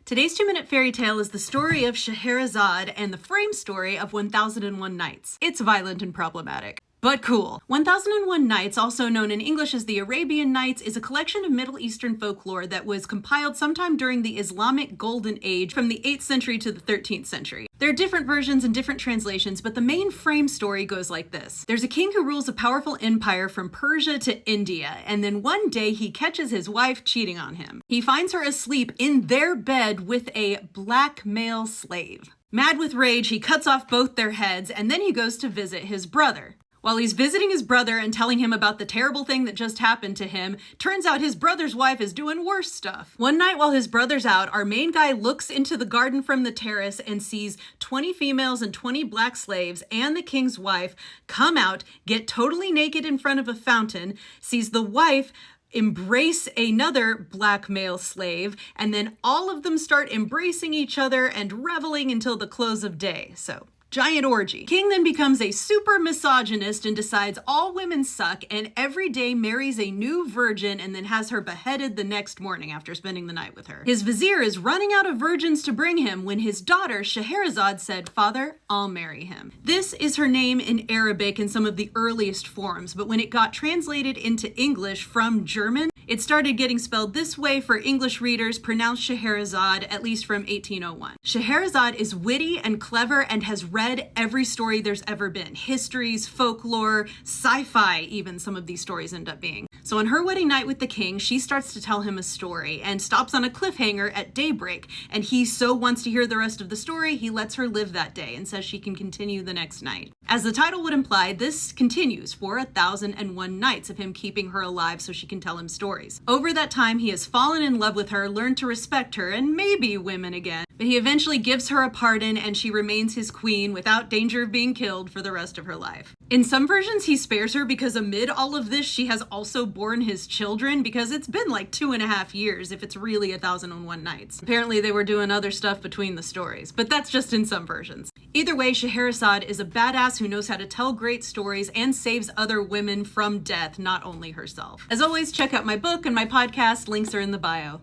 Today's 2-minute fairy tale is the story of Scheherazade and the frame story of 1001 Nights. It's violent and problematic, but cool. 1001 Nights, also known in English as the Arabian Nights, is a collection of Middle Eastern folklore that was compiled sometime during the Islamic Golden Age from the 8th century to the 13th century. There are different versions and different translations, but the main frame story goes like this. There's a king who rules a powerful empire from Persia to India, and then one day he catches his wife cheating on him. He finds her asleep in their bed with a black male slave. Mad with rage, he cuts off both their heads, and then he goes to visit his brother. While he's visiting his brother and telling him about the terrible thing that just happened to him, turns out his brother's wife is doing worse stuff. One night while his brother's out, our main guy looks into the garden from the terrace and sees 20 females and 20 black slaves and the king's wife come out, get totally naked in front of a fountain, sees the wife embrace another black male slave, and then all of them start embracing each other and reveling until the close of day. So, giant orgy. King then becomes a super misogynist and decides all women suck and every day marries a new virgin and then has her beheaded the next morning after spending the night with her. His vizier is running out of virgins to bring him when his daughter Scheherazade said, "Father, I'll marry him." This is her name in Arabic in some of the earliest forms, but when it got translated into English from German, it started getting spelled this way for English readers, pronounced Scheherazade, at least from 1801. Scheherazade is witty and clever and has read every story there's ever been. Histories, folklore, sci-fi even some of these stories end up being. So on her wedding night with the king, she starts to tell him a story and stops on a cliffhanger at daybreak. And he so wants to hear the rest of the story, he lets her live that day and says she can continue the next night. As the title would imply, this continues for 1001 nights of him keeping her alive so she can tell him stories. Over that time, he has fallen in love with her, learned to respect her, and maybe women again. But he eventually gives her a pardon and she remains his queen without danger of being killed for the rest of her life. In some versions, he spares her because amid all of this, she has also borne his children because it's been like 2.5 years if it's really 1001 Nights. Apparently they were doing other stuff between the stories, but that's just in some versions. Either way, Scheherazade is a badass who knows how to tell great stories and saves other women from death, not only herself. As always, check out my book and my podcast. Links are in the bio.